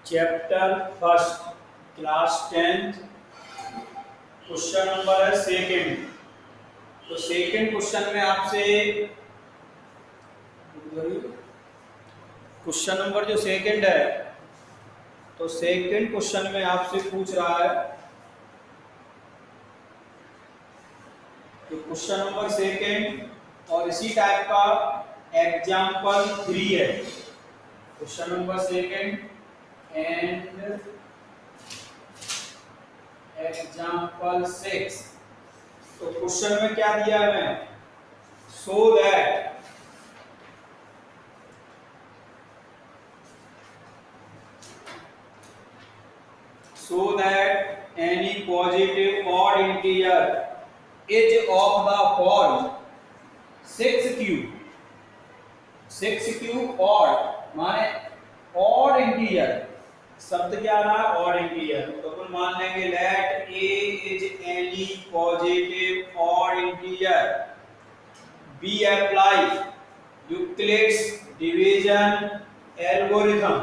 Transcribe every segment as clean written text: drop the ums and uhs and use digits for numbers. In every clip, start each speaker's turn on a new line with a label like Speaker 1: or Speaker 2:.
Speaker 1: Chapter first, class 10th, question number है second. तो second question में आपसे क्वेश्चन नंबर जो सेकेंड है, तो सेकेंड क्वेश्चन में आपसे पूछ रहा है कि क्वेश्चन नंबर सेकेंड और इसी टाइप का एग्जाम्पल 3 है। Question number second and example 6। तो क्वेश्चन में क्या दिया है हमें, so that any positive odd integer is of the form 6q। 6q odd माने odd integer, शब्द क्या रहा है, odd integer। तो अपन मान लेंगे let a is any positive odd integer, b apply Euclid's division algorithm।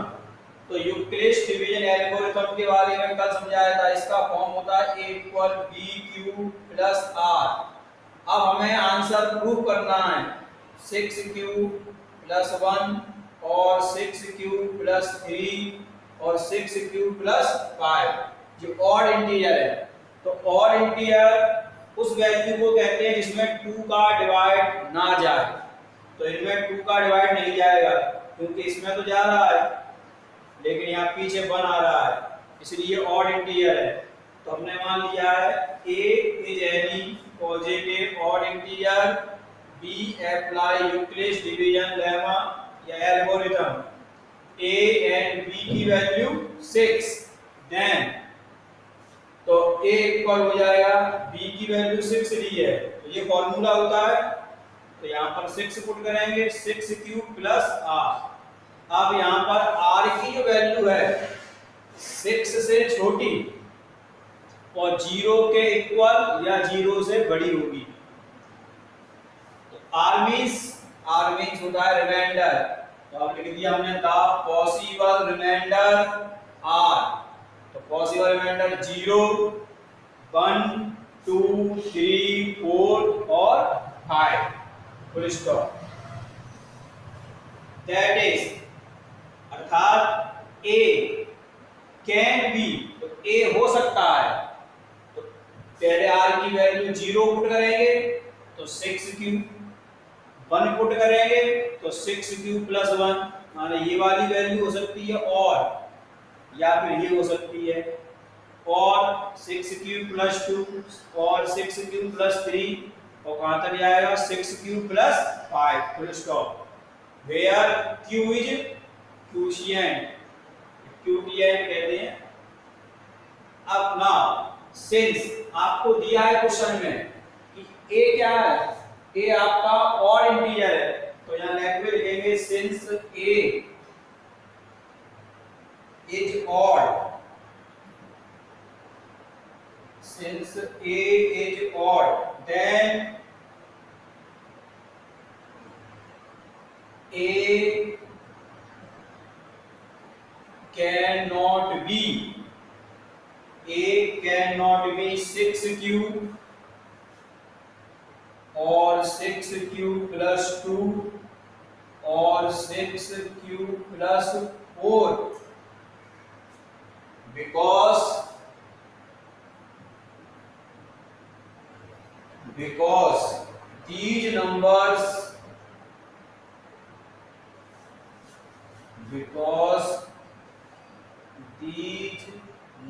Speaker 1: तो यूक्लिड्स डिवीजन एल्गोरिथम के बारे में कल समझाया था। इसका फॉर्म होता है a equal B Q plus R. अब हमें आंसर प्रूव करना है 6q प्लस 1 और 6q प्लस 3 और 6q प्लस 5 जो ऑड इंटीजर है। तो ऑड इंटीजर उस वैल्यू को कहते हैं जिसमें 2 का डिवाइड ना जाए। तो इनमें 2 का डिवाइड नहीं जाएगा क्योंकि इसमें तो जा रहा है लेकिन यहाँ पीछे 1 आ रहा है, इसलिए ऑड इंटीजर है। तो हमने मान लिया है a is any positive odd integer, b apply Euclid's division lemma या एल्गोरिथम, a एंड b की वैल्यू 6। देन तो a इक्वल हो जाएगा b की वैल्यू 6 ली है, तो ये फॉर्मूला होता है। तो यहाँ पर 6 पुट करेंगे, 6q प्लस r। अब यहाँ पर r की जो वैल्यू है 6 से छोटी और 0 के इक्वल या 0 से बड़ी होगी। तो r मींस होता है रिमाइंडर। तो अब लिख दिया हमने द पॉसिबल रिमाइंडर r। तो पॉसिबल रिमाइंडर 0, 1, 2, 3, 4 और 5 फुल स्टॉप। दैट इज अर्थात a कैन बी, तो a हो सकता है। तो पहले r की वैल्यू 0 पुट करेंगे तो 6q, 1 पुट करेंगे तो 6q प्लस 1 माने ये वाली वैल्यू हो सकती है और या फिर ये हो सकती है और 6q प्लस 2 और 6q प्लस 3 और कहां तक जाएगा 6q plus 5 full stop. Where q is quotient, quotient कहते हैं। अब ना सिंस आपको दिया है क्वेश्चन में कि a क्या है, a आपका ऑड इंटीजर है, तो यहां लिखेंगे since a is odd, since a is odd then a cannot be 6q और 6q प्लस 2 और 6q plus 4 because these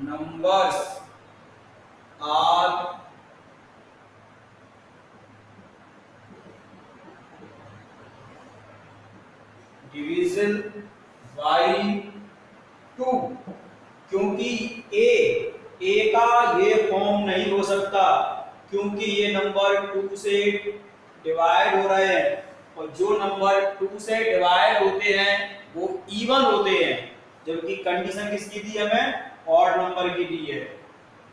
Speaker 1: numbers are divisible by 2। क्योंकि a का ये फॉर्म नहीं हो सकता क्योंकि ये नंबर 2 से डिवाइड हो रहे हैं और जो नंबर 2 से डिवाइड होते हैं वो इवन होते हैं, जबकि कंडीशन किसकी दी हमें, ऑड नंबर की दी है।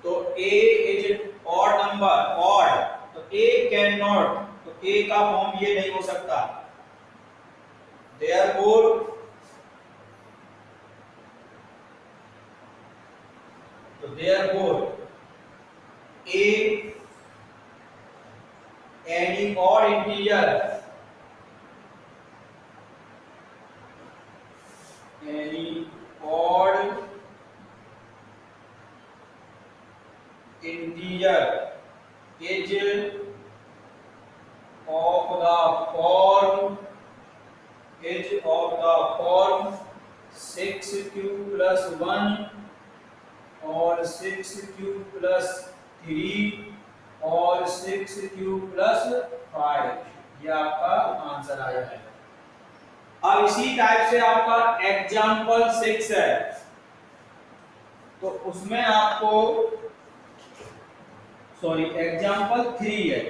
Speaker 1: तो a is odd number, odd, तो a कैन नॉट, तो a का फॉर्म ये नहीं हो सकता। देयरफॉर तो therefore a any odd integer is of the form 6q plus 1 और 6q plus 3 और 6q plus 5। ये आपका आंसर आया है। अब इसी टाइप से आपका एग्जाम्पल 6 है, तो उसमें आपको सॉरी एग्जाम्पल 3 है,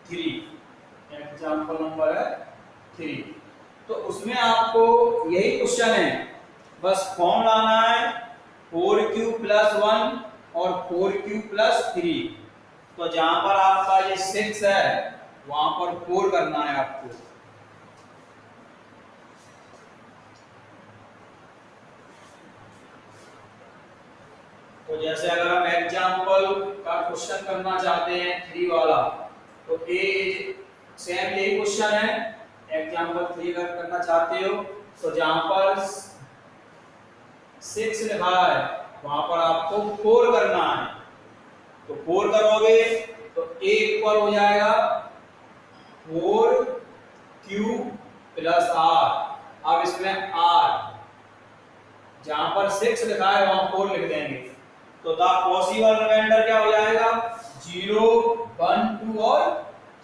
Speaker 1: 3 एग्जाम्पल नंबर है 3। तो उसमें आपको यही क्वेश्चन है, बस फॉर्म लाना है 4q plus 1 और 4q plus 3। तो जहां पर आपका ये 6 है वहां पर 4 करना है आपको। तो जैसे अगर हम एग्जाम्पल का क्वेश्चन करना चाहते हैं 3 वाला, तो ए सेम यही क्वेश्चन है, एग्जाम्पल 3 अगर करना चाहते हो तो जहां पर 6 लिखा है वहां पर आपको 4 करना है। तो 4 करोगे तो a इक्वल हो जाएगा 4q प्लस r। अब इसमें r जहां पर 6 लिखा है वहां 4 लिख देंगे, तो द पॉसिबल रिमाइंडर क्या हो जाएगा 0 1 2 और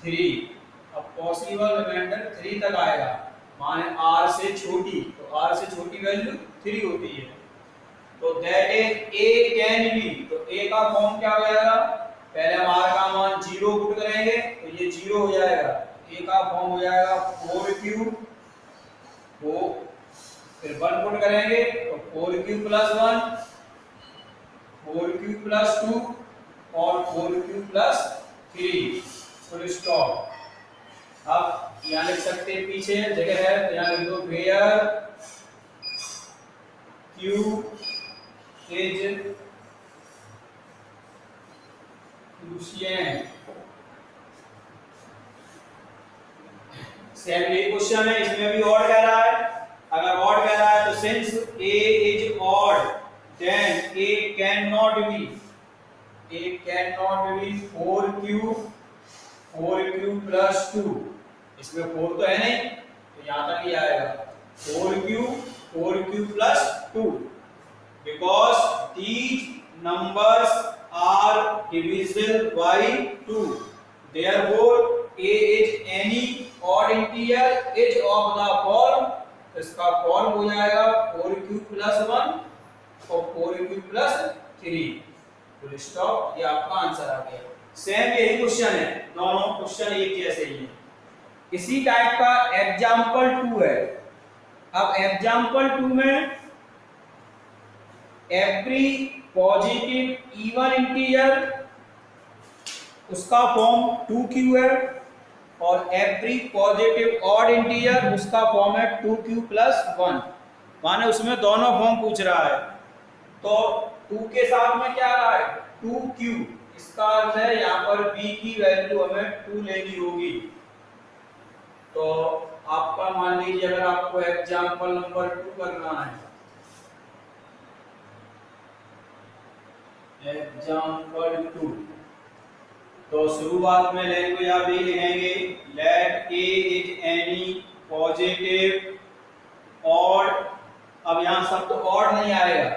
Speaker 1: 3। अब पॉसिबल रिमाइंडर 3 तक आएगा, माने r से छोटी, तो r से छोटी वैल्यू 3 होती है। तो that is a can be, तो a का फॉर्म क्या हो जाएगा, पहले हम r का मान 0 पुट करेंगे तो ये 0 हो जाएगा, a का फॉर्म हो जाएगा 4q, वो फिर 1 पुट करेंगे तो 4q प्लस 1, 4q प्लस 2 और 4q प्लस 3, फुल स्टॉप। अब यहाँ लिख सकते हैं, पीछे जगह है तो यहाँ लिख दो where q is quotient. Same यही क्वेश्चन है, इसमें भी ऑड कह रहा है। अगर ऑड कह रहा है तो since a is odd then a can not be 4q plus 2। इसमें 4 तो है नहीं तो यहां तक ही आएगा 4q plus 2, because these numbers are divisible by 2, therefore a is any odd integer is of the form, इसका फॉर्म हो जाएगा 4q प्लस 1 और 4q प्लस 3, फुल स्टॉप। ये आपका आंसर आ गया। सेम यही क्वेश्चन है, दोनों क्वेश्चन एक जैसे ही है। इसी टाइप का एग्जाम्पल 2 है। अब एग्जाम्पल 2 में एवरी पॉजिटिव इवन इंटीजर उसका फॉर्म 2q है और एवरी पॉजिटिव ऑड इंटीजर उसका फॉर्म है 2q प्लस 1, माने उसमें दोनों फॉर्म पूछ रहा है। तो 2 के साथ में क्या आ रहा है 2q, इसका अर्थ है यहाँ पर b की वैल्यू हमें 2 लेनी होगी। तो आपका मान लीजिए अगर आपको एग्जाम्पल नंबर 2 करना है, एग्जाम्पल 2, तो शुरुआत में लैंग्वेज आप ये लिखेंगे let a is any positive odd. अब यहाँ सब तो ऑड नहीं आएगा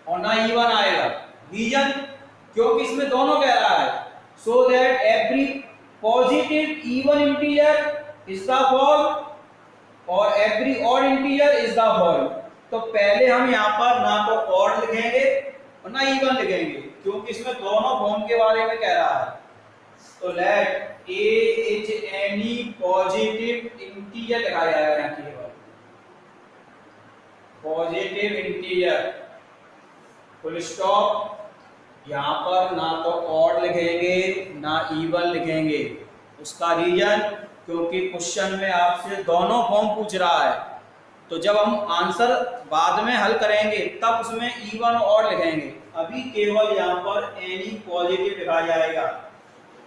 Speaker 1: और ना इवन आएगा, रीजन क्योंकि इसमें दोनों कह रहा है, so that every positive even integer is the form और every odd integer is the form. तो पहले हम यहाँ पर ना तो ऑड लिखेंगे और ना इवन लिखेंगे, क्योंकि इसमें दोनों फॉर्म के बारे में कह रहा है। तो let a is any positive integer लिखा जाएगा, यहाँ केवल पॉजिटिव इंटीजर, फुल स्टॉप। यहाँ पर ना तो ऑड लिखेंगे ना इवन लिखेंगे, उसका रीजन क्योंकि क्वेश्चन में आपसे दोनों फॉर्म पूछ रहा है। तो जब हम आंसर बाद में हल करेंगे तब उसमें इवन और लिखेंगे, अभी केवल यहाँ पर एनी पॉजिटिव लिखा जाएगा।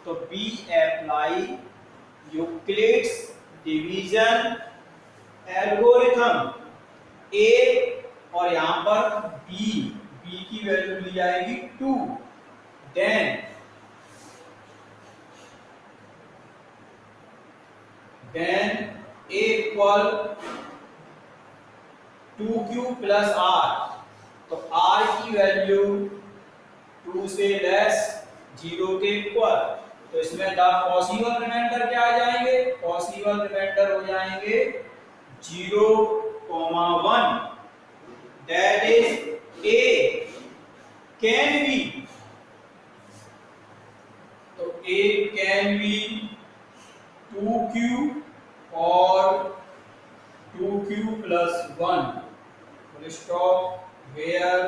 Speaker 1: तो B apply Euclid's division algorithm a, और यहाँ पर बी की वैल्यू ली जाएगी 2, then a equal 2q plus r, तो r की वैल्यू 2 से लेस 0 के इक्वल, तो इसमें द पॉसिबल रिमाइंडर क्या आ जाएंगे, पॉसिबल रिमाइंडर हो जाएंगे 0, 1, that is a can be, तो a कैन बी 2q और 2q plus 1, full stop, where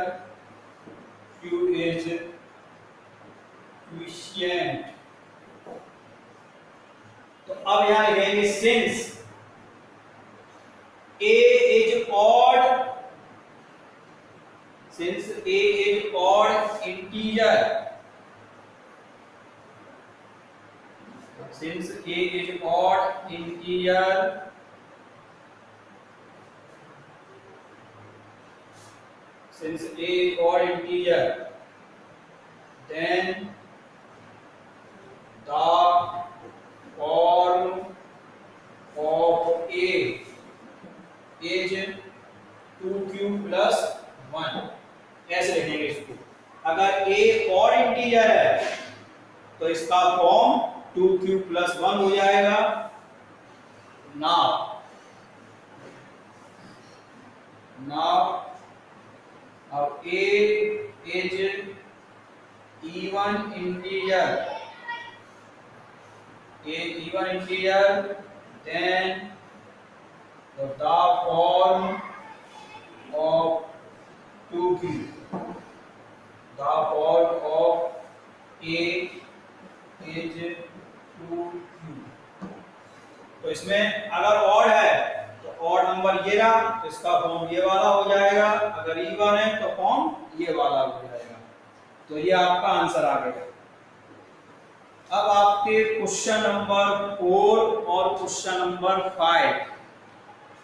Speaker 1: q is quotient। तो अब यहां लिखेंगे since a is odd, since a is odd integer, since a is odd integer, since a is odd integer, then the form of a is 2q plus 1, ऐसे लिखेंगे इसको। अगर a और integer है तो इसका फॉर्म 2q plus 1 हो जाएगा। now अब a is even integer, then the form of 2q, the form of a is 2q। तो इसमें अगर ऑड है तो ऑड नंबर ये रहा, तो इसका फॉर्म ये वाला हो जाएगा, अगर इवन है तो फॉर्म ये वाला हो जाएगा। तो ये आपका आंसर आ गया। अब आपके क्वेश्चन नंबर 4 और क्वेश्चन नंबर 5।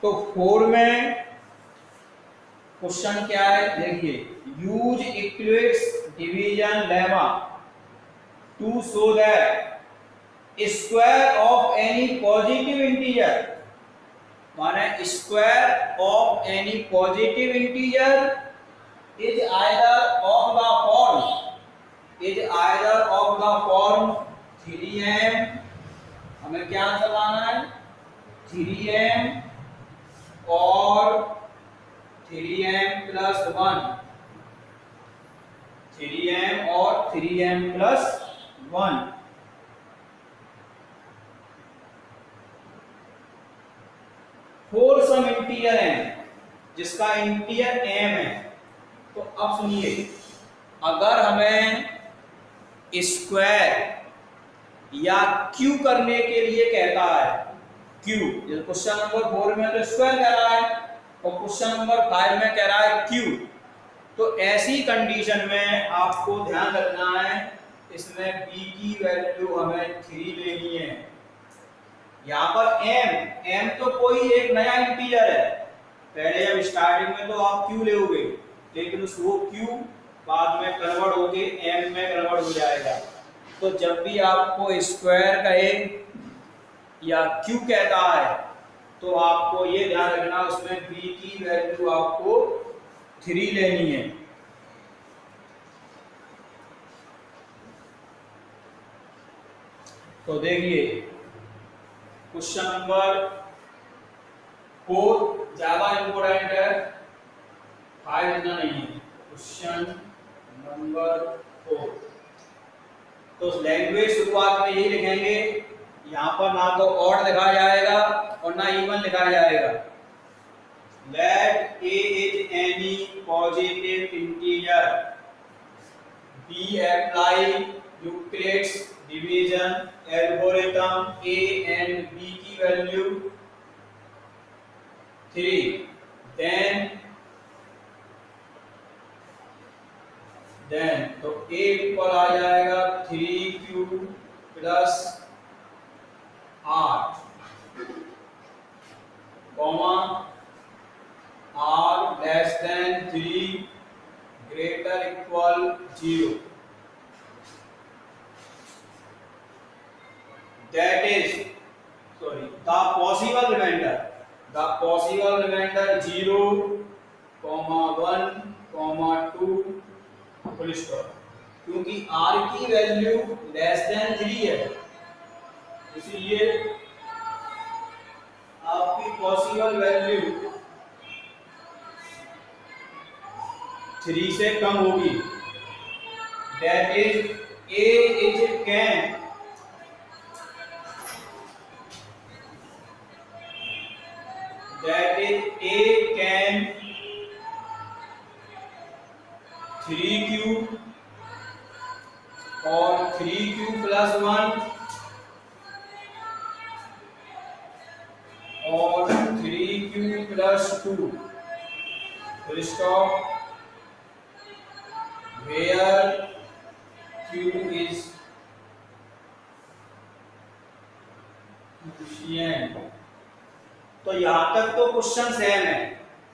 Speaker 1: तो 4 में क्वेश्चन क्या है देखिए, use equilibrium division lemma to show that square of any positive integer, माने square of any positive integer is either of the form 3m, हमें क्या आंसर लाना है 3m और 3m प्लस 1, 3m और 3m plus 1। Four some integer है जिसका integer m है। तो अब सुनिए, अगर हमें स्क्वायर या क्यू करने के लिए कहता है, क्यू जैसे क्वेश्चन नंबर 4 में तो स्क्वायर कह रहा है और क्वेश्चन नंबर 5 में कह रहा है क्यू, तो ऐसी कंडीशन में आपको ध्यान रखना है, इसमें b की वैल्यू हमें 3 लेनी है। यहाँ पर m तो कोई एक नया इंटीजर है, पहले जब स्टार्टिंग में तो आप q लोगे, लेकिन वो q बाद में कन्वर्ट होके m में कन्वर्ट हो जाएगा। तो जब भी आपको स्क्वायर कहे या q कहता है तो आपको ये ध्यान रखना, उसमें b की वैल्यू आपको 3 लेनी है। तो देखिए क्वेश्चन नंबर 4 ज्यादा इंपोर्टेंट है, 5 इतना नहीं है। क्वेश्चन नंबर 4, तो लैंग्वेज शुरुआत में यही लिखेंगे, यहाँ पर ना तो ऑड लिखा जाएगा और ना इवन लिखा जाएगा। Let a is any positive integer, b apply Euclid's division algorithm, a and b की वैल्यू 3, देन तो a इक्वल आ जाएगा 3q plus r comma r less than 3 greater equal 0 that is sorry the possible remainder 0 1 2 full stop क्योंकि r की value less than 3 है इसलिए आपकी possible value 3 से कम होगी that is a is can that is a can 3q और 3q plus 1 और 3q plus 2 full stop where q is quotient। तो यहां तक तो क्वेश्चन सेम है।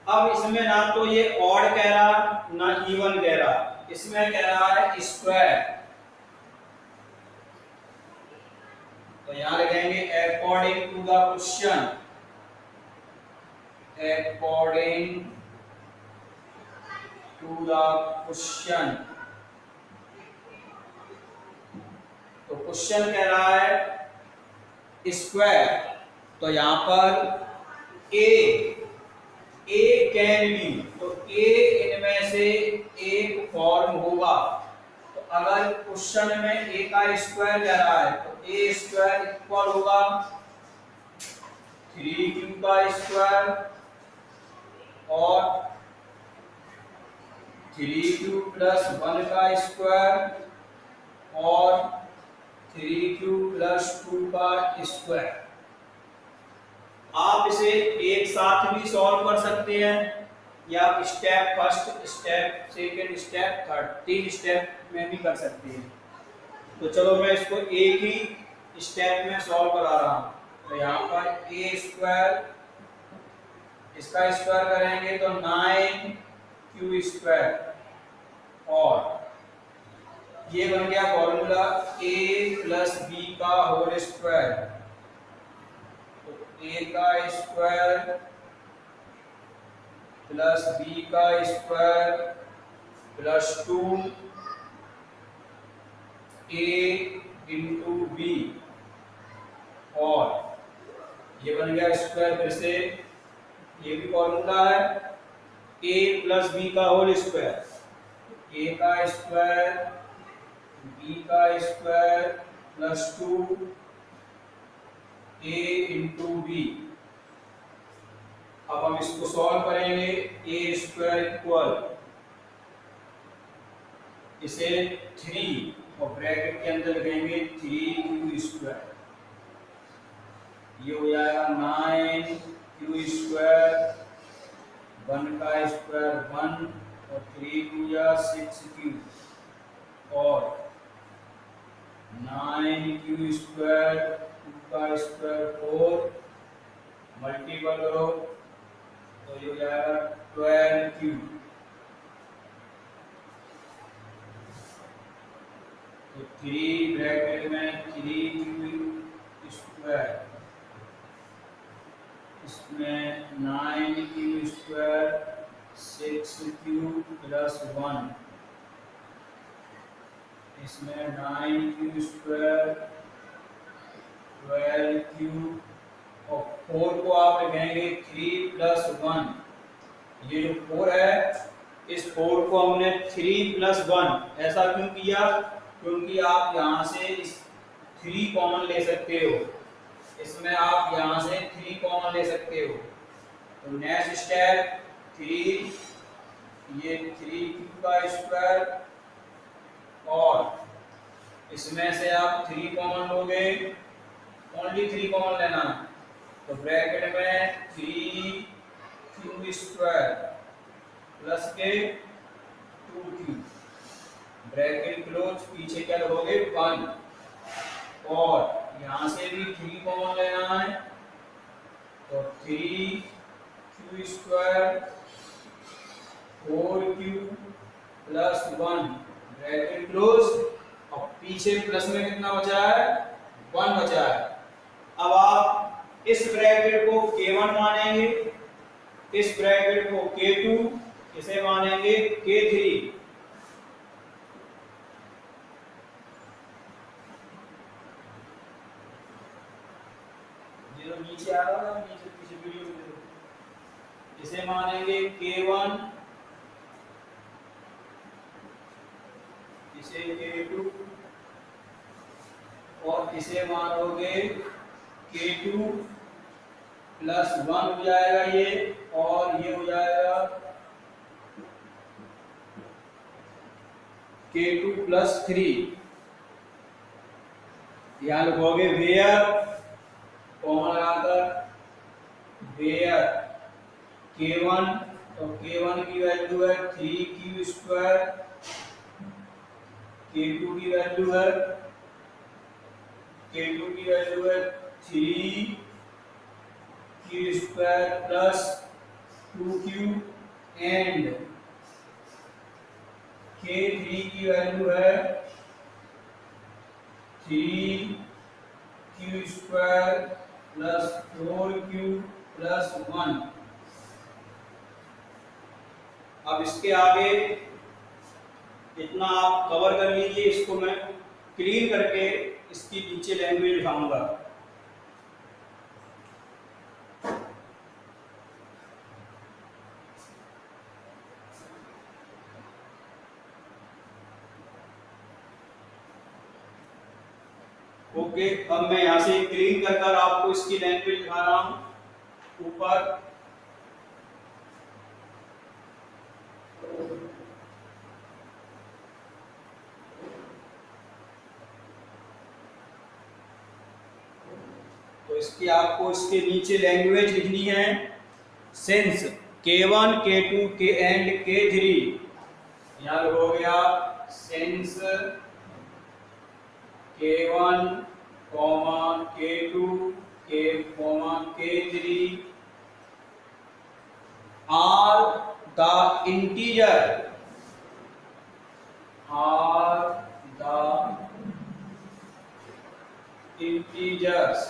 Speaker 1: अब इसमें ना तो ये ऑड कह रहा ना इवन कह रहा, इसमें कह रहा है स्क्वायर। तो यहां लिखेंगे according to the question, according to the question. तो क्वेश्चन कह रहा है स्क्वायर, तो यहां पर ए कैन बी, तो ए इनमें से एक फॉर्म होगा। तो अगर क्वेश्चन में ए का स्क्वायर कह रहा है तो ए स्क्वायर इक्वल होगा 3q का स्क्वायर और 3q प्लस 1 का स्क्वायर और 3q प्लस 2 का स्क्वायर। आप इसे एक साथ भी सॉल्व कर सकते हैं या step first step second step third 3 step में भी कर सकते हैं। तो चलो मैं इसको एक ही स्टेप में सॉल्व करा रहा हूं। तो यहाँ पर ए स्क्वायर, इसका स्क्वायर करेंगे तो 9q स्क्वायर और ये बन गया फॉर्मूला a प्लस बी का होल स्क्वायर। ए का स्क्वायर प्लस बी का स्क्वायर प्लस 2 ए इंटू बी और ये बन गया स्क्वायर। फिर से ये भी फॉर्मूला है ए प्लस बी का होल स्क्वायर, ए का स्क्वायर बी का square plus 2 a into B. अब हम इसको सॉल्व करेंगे। ए स्क्वायर इक्वल इसे 3 और ब्रैकेट के अंदर लिखेंगे 3q स्क्वायर। ये हो जाएगा 9q स्क्वायर, 1 का स्क्वायर 1 और 3 या 6q और 9q स्क्वायर 2 का स्क्वायर 4 मल्टीपल करो तो ये हो जाएगा 12q। तो 3 ब्रैकेट में 3q स्क्वायर, इसमें 9q स्क्वायर 6q प्लस 1, इसमें 9q स्क्वायर 12q और 4 को आप लिखेंगे 3 प्लस 1। ये जो 4 है इस 4 को हमने 3 प्लस 1 ऐसा क्यों किया? क्योंकि आप यहाँ से इस 3 कॉमन ले सकते हो, इसमें आप यहाँ से 3 कॉमन ले सकते हो। तो नेक्स्ट स्टेप 3, ये 3q का स्क्वायर और इसमें से आप 3 कॉमन लोगे, ओनली 3 कॉमन लेना। तो ब्रैकेट में 3q क्यू स्क्वायर प्लस के 2q, ब्रैकेट क्लोज, पीछे क्या लगोगे 1, और यहां से भी 3 कॉमन लेना है, तो 3q square 4q plus 1, bracket close, और पीछे प्लस में कितना बचा है 1 बचा है। अब आप इस ब्रैकेट को k1 मानेंगे, इस ब्रैकेट को k2, इसे मानेंगे k3। जो नीचे आ रहा है नीचे पीछे वीडियो में देखो, इसे मानेंगे k1, इसे k2, और इसे मानोगे k2 प्लस 1 हो जाएगा ये, और ये हो जाएगा k2 प्लस 3। यहां लिखोगे वेयर, कॉमन लगाकर वेयर k1, तो k1 की वैल्यू है 3q स्क्वायर, k2 की वैल्यू है 3q square plus 2q, and k3 की वैल्यू है 3q square plus 4q plus 1। अब इसके आगे इतना आप कवर कर लीजिए, इसको मैं क्लीन करके इसकी नीचे लैंग्वेज दिखाऊंगा। ओके, अब मैं यहां से क्लीन कर आपको इसकी लैंग्वेज दिखा रहा हूं ऊपर। तो इसकी आपको इसके नीचे लैंग्वेज लिखनी है, since k1 k2 k and k3, यहां हो गया since k1 k2 k3 are the integers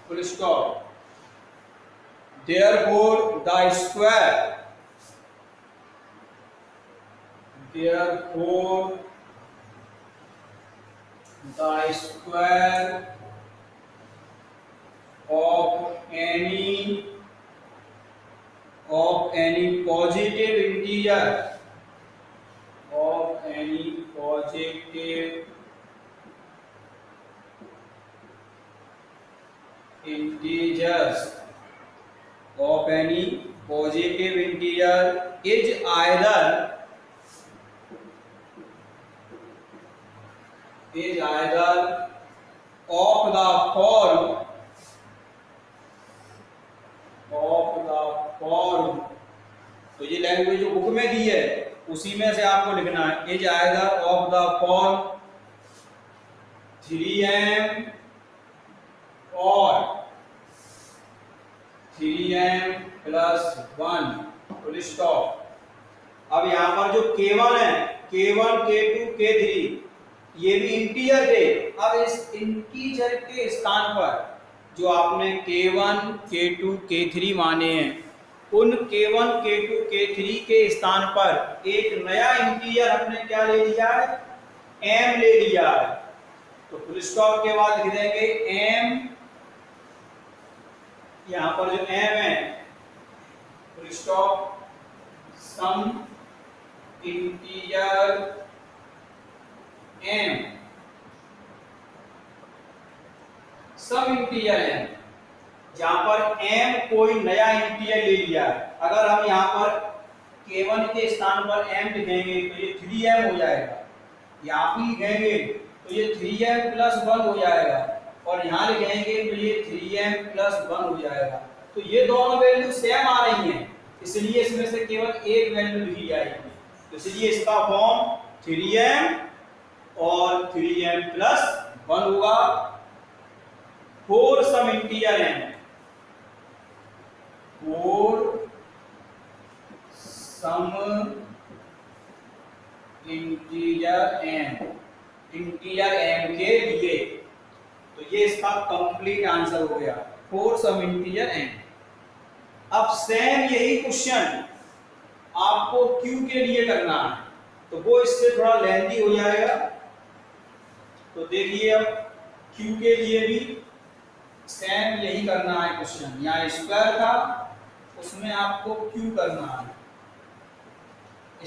Speaker 1: full stop, therefore the square of any positive integer integers is either of the form तो ये लैंग्वेज जो बुक में दी है उसी में से आपको लिखना है, is either of the form 3m और 3m प्लस 1 फुल स्टॉप। अब यहाँ पर जो k1 है, k1 k2 k3 ये भी इंटीजर थे। अब इस इंटीजर के स्थान पर जो आपने k1 k2 k3 माने हैं, उन k1 k2 k3 के स्थान पर एक नया इंटीजर हमने क्या ले लिया है, m ले लिया है। तो फुल स्टॉप के बाद लिख देंगे m, यहां पर जो m है full stop some integer m, some integer m, जहां पर m कोई नया इंटीजर ले लिया है। अगर हम यहां पर k1 के स्थान पर m लिखेंगे तो ये 3m हो जाएगा, यहां भी लिखेंगे तो ये 3m प्लस 1 हो जाएगा, और यहां लिखेंगे तो ये 3m प्लस 1 हो जाएगा। तो ये दोनों वैल्यू सेम आ रही हैं, इसलिए इसमें से केवल एक वैल्यू लिखी जाएगी। तो इसलिए इसका फॉर्म 3m और 3m प्लस 1 होगा for some integer m, for some integer m, integer m के लिए। तो ये इसका कंप्लीट आंसर हो गया, फोर सम इंटीजर m। अब सेम यही क्वेश्चन आपको q के लिए करना है, तो वो इससे थोड़ा लेंथी हो जाएगा। तो देखिए अब q के लिए भी सेम यही करना है क्वेश्चन, यहाँ स्क्वायर था उसमें आपको q करना है।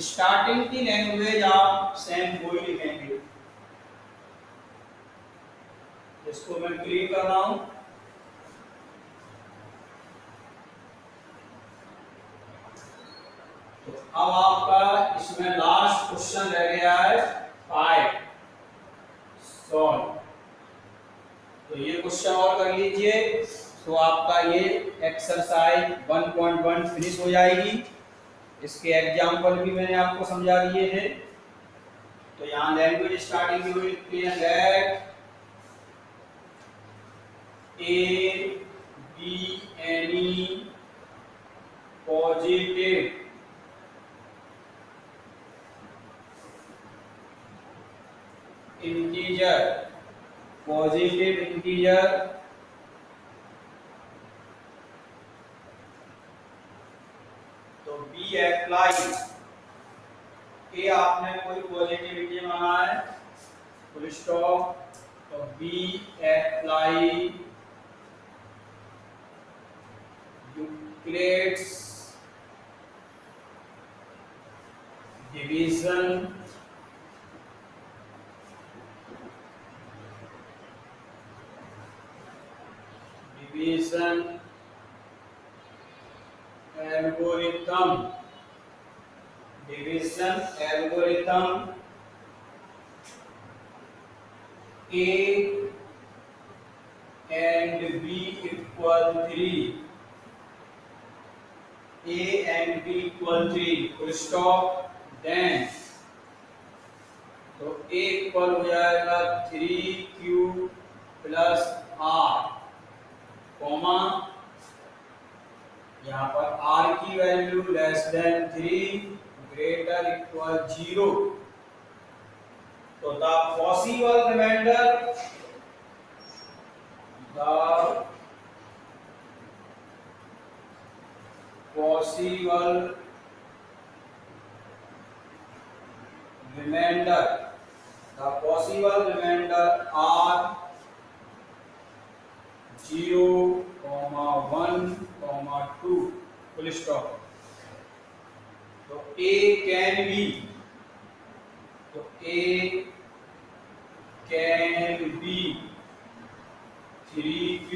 Speaker 1: स्टार्टिंग की लैंग्वेज आप सेम वो ही लिखेंगे, इसको मैं क्लियर कर रहा हूं। तो अब आपका इसमें लास्ट क्वेश्चन रह गया है 5 सॉल्व। तो ये क्वेश्चन और कर लीजिए, तो आपका ये एक्सरसाइज 1.1 फिनिश हो जाएगी। इसके एग्जाम्पल भी मैंने आपको समझा दिए थे। तो यहाँ लैंग्वेज स्टार्टिंग की हुई लिखते हैं let A be any positive integer, positive integer तो बी अप्लाई, ए आपने कोई पॉजिटिव इंटीजर माना है फुल स्टॉप, तो B apply Euclid's division algorithm, division algorithm A and B equal 3, A and B equal 3 full stop, then तो A equal हो जाएगा 3Q plus R, comma यहाँ पर R की value less than 3 greater equal 0। तो the possible remainder, the possible remainder, the possible remainder are 0, 1, 2 full stop. तो A can be, तो A can be 3Q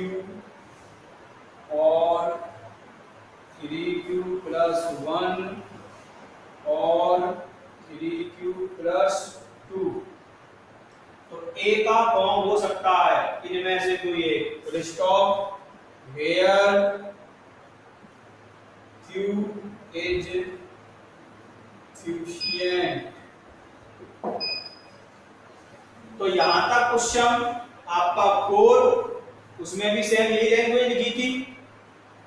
Speaker 1: और 3Q plus 1 और 3Q plus 2। तो A का फॉर्म हो सकता है इनमें से कोई एक, full stop, where Q is quotient. तो यहां तक क्वेश्चन आपका 4, उसमें भी सेम यही लैंग्वेज लिखी थी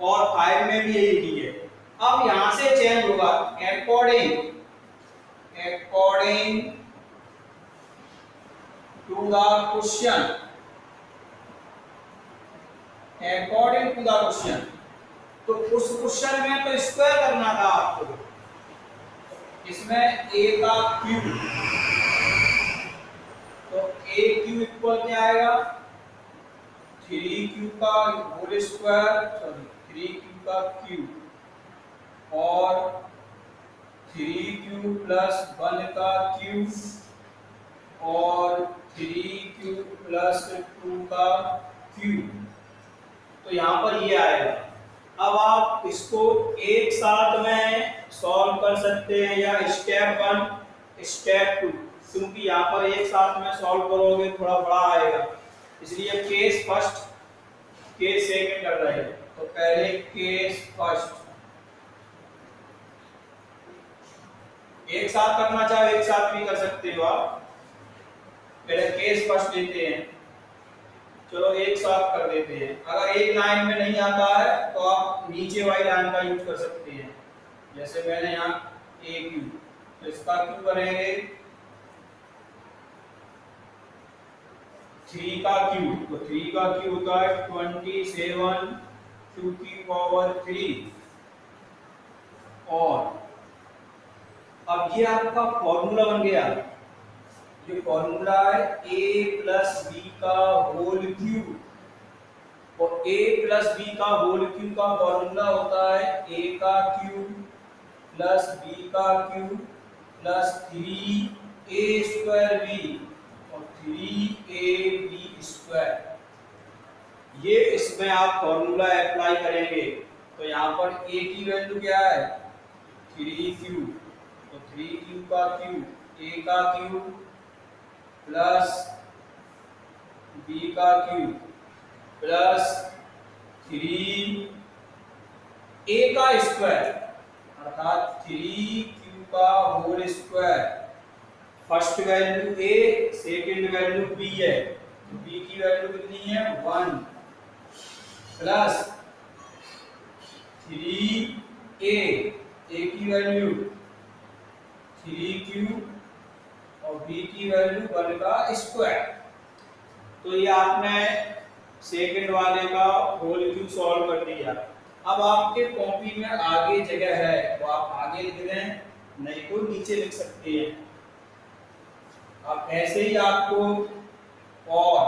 Speaker 1: और 5 में भी यही लिखी है। अब यहां से चेंज होगा according to the question, according to the question. तो उस क्वेश्चन में तो स्क्वायर करना था आपको, इसमें A का क्यूब, तो A क्यूब इक्वल क्या आएगा 3Q का होल स्क्वायर, सॉरी 3Q का क्यूब और 3Q प्लस 1 का क्यूब और 3Q प्लस 2 का क्यूब। तो यहाँ पर ये आएगा। अब आप इसको एक साथ में सॉल्व कर सकते हैं या स्टेप 1 स्टेप 2, क्योंकि यहाँ पर एक साथ में सॉल्व करोगे थोड़ा बड़ा आएगा, इसलिए केस फर्स्ट केस सेकंड कर रहे हैं। तो पहले केस फर्स्ट, एक साथ करना चाहो एक साथ भी कर सकते हो आप। पहले केस फर्स्ट लेते हैं, चलो एक साथ कर देते हैं। अगर एक लाइन में नहीं आता है तो आप नीचे वाली लाइन का यूज कर सकते हैं। जैसे मैंने यहाँ ए क्यू, तो इसका क्यू करेंगे 3 का क्यू, तो 3 का क्यू होता है 27 क्यू की पावर 3। और अब ये आपका फॉर्मूला बन गया। ये फॉर्मूला है a प्लस बी का होल क्यूब, और a प्लस बी का होल क्यूब का फॉर्मूला होता है a का क्यूब प्लस b का cube plus 3a square b और 3ab स्क्वायर। ये इसमें आप फॉर्मूला अप्लाई करेंगे तो यहाँ पर a की वैल्यू क्या है 3q, तो 3q का क्यूब a का क्यूब प्लस b का क्यूब प्लस 3a का स्क्वायर अर्थात 3q का whole square. First value a, second value b है, तो b की वैल्यू कितनी है 1 प्लस 3a की वैल्यू 3q और b की वैल्यू 1 का स्क्वायर। तो ये आपने सेकंड वाले का होल क्यूब सॉल्व कर दिया। अब आपके कॉपी में आगे जगह है तो आप आगे लिख दें, नहीं तो नीचे लिख सकते हैं। अब ऐसे ही आपको, और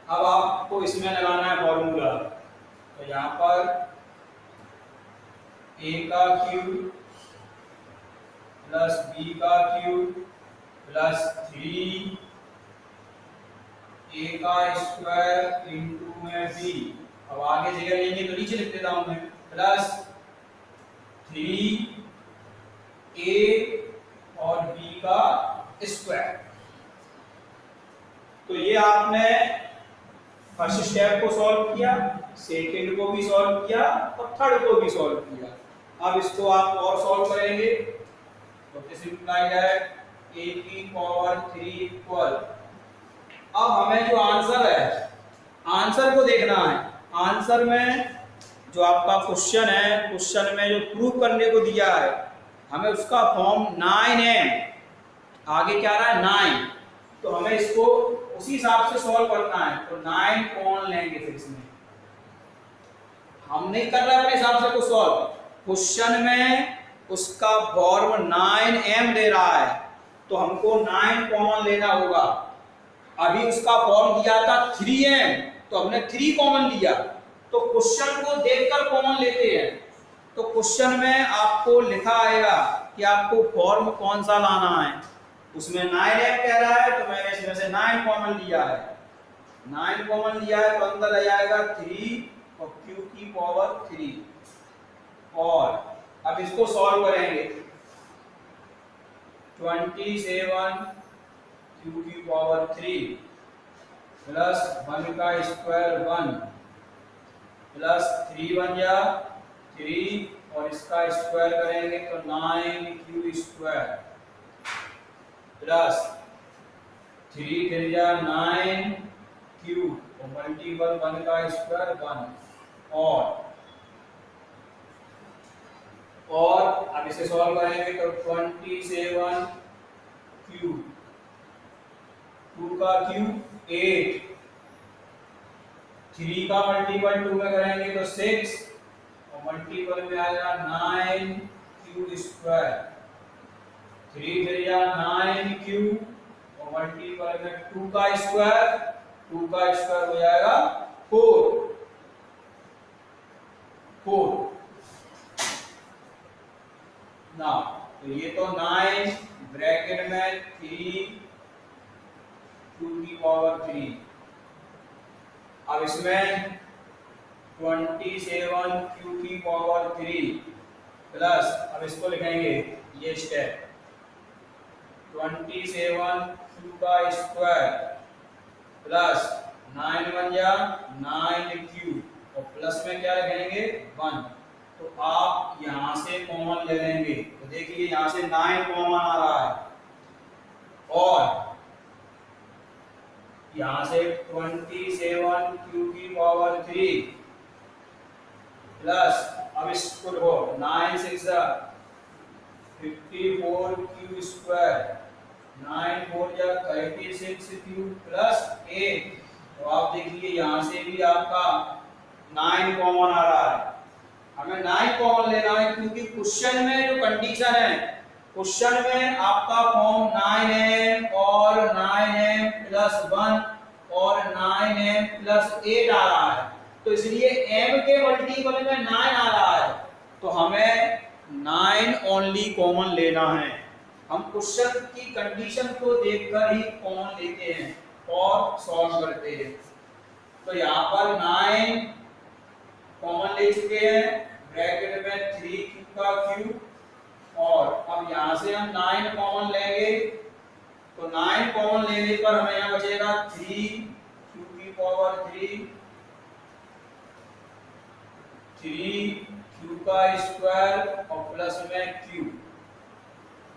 Speaker 1: अब आपको इसमें लगाना है फॉर्मूला। तो यहाँ पर a का क्यूब प्लस b का क्यूब प्लस 3a का स्क्वायर इंटू में b। अब आगे जगह लेंगे तो नीचे लिख देता हूं मैं, प्लस 3a और b का स्क्वायर। तो ये आपने फर्स्ट स्टेप को सॉल्व किया, सेकंड को भी सॉल्व किया और थर्ड को भी सॉल्व किया। अब इसको आप और सॉल्व करेंगे तो सिंपलाइड है a की पावर 3 इक्वल। अब हमें जो आंसर है, आंसर को देखना है। आंसर में जो आपका क्वेश्चन है, क्वेश्चन में जो प्रूव करने को दिया है, हमें उसका फॉर्म 9m, आगे क्या रहा है 9, तो हमें इसको उसी हिसाब से सॉल्व करना है। तो 9 कॉमन लेंगे, फिर इसमें हम नहीं कर रहे अपने हिसाब से कुछ सॉल्व। क्वेश्चन में उसका फॉर्म 9m दे रहा है तो हमको 9 कॉमन लेना होगा। अभी उसका फॉर्म दिया था 3m, तो हमने 3 कॉमन लिया। तो क्वेश्चन को देखकर कॉमन लेते हैं। तो क्वेश्चन में आपको लिखा आएगा कि आपको फॉर्म कौन सा लाना है। उसमें 9m कह रहा है तो मैंने इसमें से 9 कॉमन लिया है। 9 कॉमन लिया है तो अंदर आ जाएगा 3 और q की पावर 3। और अब इसको सॉल्व करेंगे। 27 q की पावर 3 प्लस 1 का स्क्वायर 1 प्लस 3 बन जा 3 और इसका स्क्वायर करेंगे तो 9q स्क्वायर प्लस 3 फिर जा 9q और मल्टीपल 1 का स्क्वायर 1। और अब इसे सॉल्व करेंगे तो 27 क्यूब, 2 का क्यूब 8, 3 का मल्टीपल 2 में करेंगे तो 6 और मल्टीपल में आएगा 9 क्यूब स्क्वायर, 3 फिर या 9 क्यूब और मल्टीपल में 2 का स्क्वायर, 2 का स्क्वायर हो जाएगा 4 ना। तो ये तो 9 ब्रैकेट में 3 2 की पावर 3। अब इसमें 27 q की पावर 3 प्लस, अब इसको लिखेंगे ये स्टेप 27 q का स्क्वायर प्लस 9 बन जा 9q और प्लस में क्या लिखेंगे 1। तो आप यहां से कॉमन ले लेंगे तो देखिए यहाँ से 9 कॉमन आ रहा है और यहाँ से 27 क्यू की पावर 3 प्लस, अब इसको देखो 9 6 54 क्यू स्क्वायर, 9 4 जा 36 क्यू प्लस 8। तो आप देखिए यहाँ से भी आपका 9 कॉमन आ रहा है। हमें 9 कॉमन लेना है क्योंकि क्वेश्चन में जो कंडीशन है, क्वेश्चन में आपका फॉर्म 9m और 9m प्लस 1 और 9m प्लस 8 आ रहा है, तो इसलिए m के मल्टीपल में 9 आ रहा है, तो हमें 9 ओनली कॉमन लेना है। हम क्वेश्चन की कंडीशन को देखकर ही कॉमन लेते हैं और सॉल्व करते हैं। तो यहाँ पर 9 कॉमन ले चुके हैं, ब्रैकेट में 3q का q, और अब यहाँ से हम 9 कॉमन लेंगे, तो 9 कॉमन लेने पर हमें यहाँ बचेगा 3q की पावर 3, 3q का स्क्वायर और प्लस में q,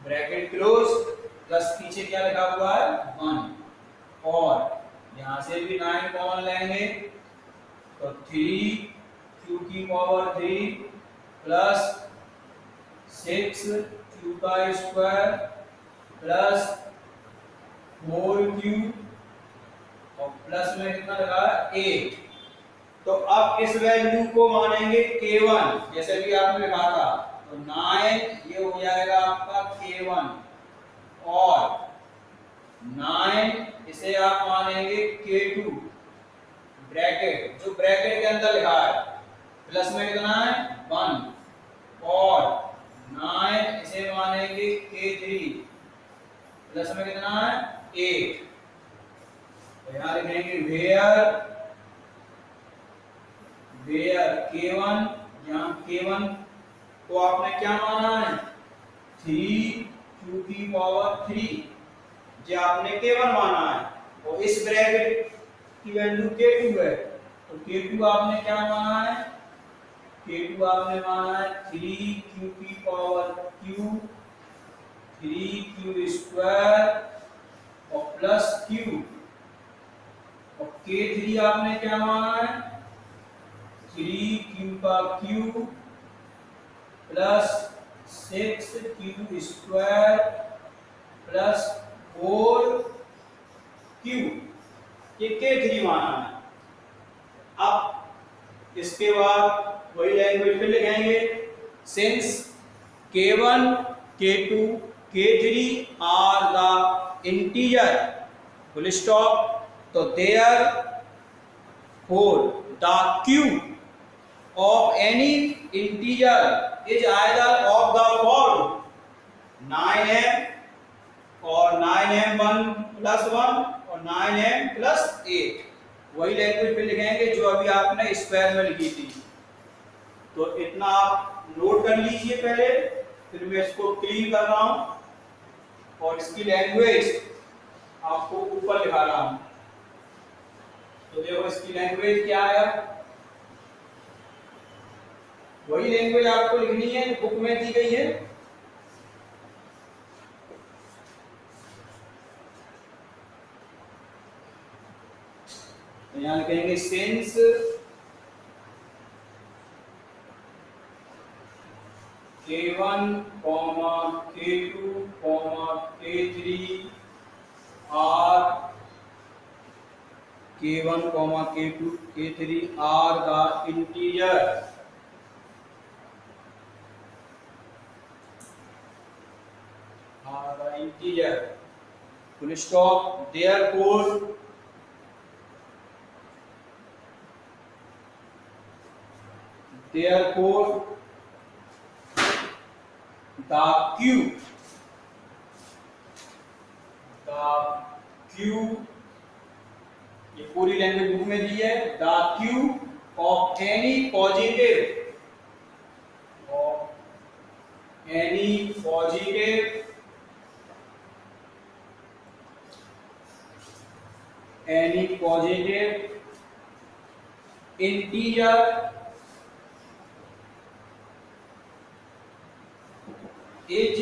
Speaker 1: ब्रैकेट क्लोज, प्लस पीछे क्या लिखा हुआ है 1, और यहाँ से भी 9 कॉमन लेंगे तो 3q की पावर 3 प्लस 6q का स्क्वायर प्लस 4q और प्लस में कितना लगा 8। तो अब इस वैल्यू को मानेंगे k1, जैसे भी आपने लिखा था, तो 9 ये हो जाएगा आपका k1, और 9 इसे आप मानेंगे k2, ब्रैकेट जो ब्रैकेट के अंदर लिखा है, प्लस में कितना है 1, और 9 इसे मानेंगे k3, प्लस में कितना है 8। तो यहाँ लिखेंगे वेयर k1, यहाँ k1 को आपने क्या माना है 3q की पावर 3, जो आपने k1 माना है, और इस ब्रैकेट की वैल्यू k2 है, तो k2 आपने क्या माना है, k2 आपने माना है 3q की पावर q, 3q स्क्वायर और प्लस q, और k3 आपने क्या माना है 3q का q plus 6q square plus 4q, ये k3 माना है। अब इसके बाद वही लैंग्वेज पे लिखेंगे, since k1 k2 k3 are the integer, full stop, तो therefore the q of any integer is either of the form 9m और 9m1 प्लस 1 और 9m प्लस 8। वही लैंग्वेज पे लिखेंगे जो अभी आपने स्क्वायर में लिखी थी। तो इतना आप नोट कर लीजिए पहले, फिर मैं इसको क्लीन कर रहा हूं और इसकी लैंग्वेज आपको ऊपर लिखा रहा हूं। तो देखो इसकी लैंग्वेज क्या है, वही लैंग्वेज आपको लिखनी है बुक में दी गई है। तो यहां लिखेंगे since k1, k2, k3 are k1, k2, k3 are the integer full stop, therefore the q, ये पूरी लैंग्वेज बुक में दी है, the q of any positive integer is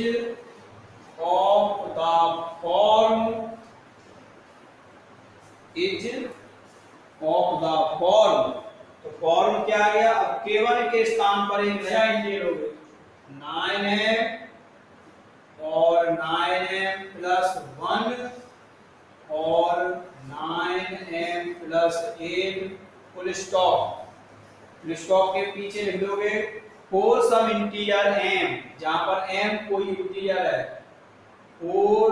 Speaker 1: of the form, is of the form. तो form क्या आ गया, अब K1 के स्थान पर एक नया इंटीजर हो गया 9m और 9m प्लस 1 और 9m plus 8 full stop. Full stop के पीछे लिख दोगे फोर सम इंटीजर m, जहां पर m कोई इंटीजर है, फोर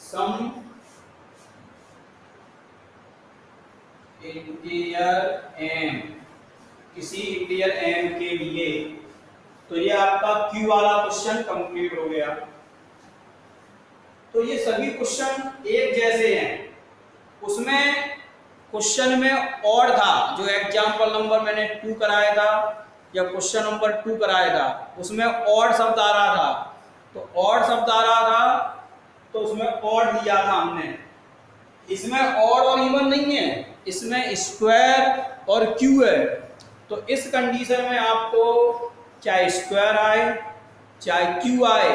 Speaker 1: सम इंटीजर m, किसी इंटीजर m के लिए। तो ये आपका Q वाला क्वेश्चन कंप्लीट हो गया। तो ये सभी क्वेश्चन एक जैसे हैं, उसमें क्वेश्चन में और था, जो एग्जाम्पल नंबर मैंने 2 कराया था या क्वेश्चन नंबर 2 कराया था, उसमें और शब्द आ रहा था। तो और शब्द आ रहा था तो उसमें और दिया था हमने। इसमें और इवन नहीं है, इसमें स्क्वायर और क्यू है। तो इस कंडीशन में आपको चाहे स्क्वायर आए चाहे क्यू आए,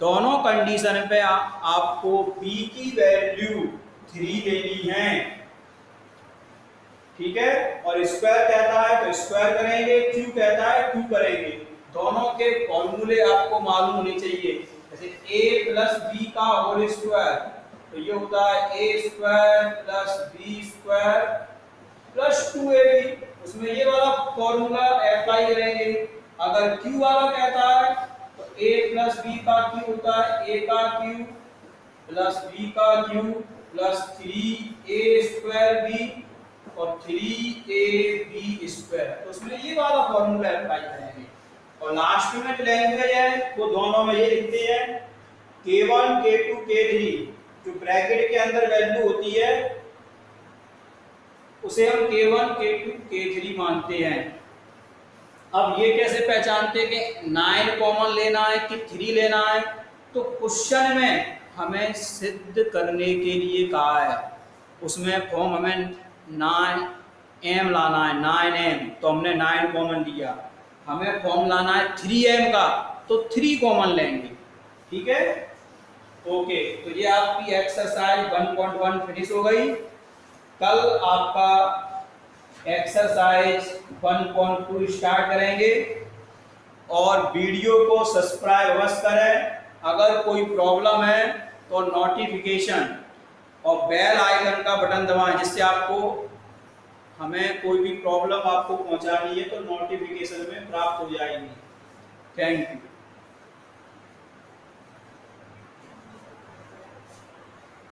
Speaker 1: दोनों कंडीशन पे आपको b की वैल्यू 3 लेनी है, ठीक है। और स्क्वायर कहता है तो स्क्वायर करेंगे, क्यू कहता है क्यू करेंगे। दोनों के फॉर्मूले आपको मालूम होने चाहिए। जैसे a प्लस बी का होल स्क्वायर, तो ये होता है a square plus B square plus 2ab। उसमें ये वाला फॉर्मूला अप्लाई करेंगे। अगर q वाला कहता है तो a प्लस बी का q होता है a का q प्लस b का q plus 3a square b और 3ab स्क्वायर। तो उसमें ये वाला फॉर्मूला अप्लाई करेंगे। और लास्ट में जो लैंग्वेज है वो दोनों में ये लिखते हैं k1 k2 k3, जो ब्रैकेट के अंदर वैल्यू होती है उसे हम k1 k2 k3 मानते हैं। अब ये कैसे पहचानते हैं कि 9 कॉमन लेना है कि 3 लेना है? तो क्वेश्चन में हमें सिद्ध करने के लिए कहा है, उसमें फॉर्म हमें 9m लाना है, 9m, तो हमने 9 कॉमन लिया। हमें फॉर्म लाना है 3m का, तो 3 कॉमन लेंगे, ठीक है। ओके, तो ये आपकी एक्सरसाइज 1.1 फिनिश हो गई। कल आपका एक्सरसाइज 1.2 स्टार्ट करेंगे। और वीडियो को सब्सक्राइब अवश्य करें। अगर कोई प्रॉब्लम है तो नोटिफिकेशन और बेल आइकन का बटन दबाएं, जिससे आपको हमें कोई भी प्रॉब्लम आपको पहुंचानी है तो नोटिफिकेशन में प्राप्त हो जाएगी। Thank you.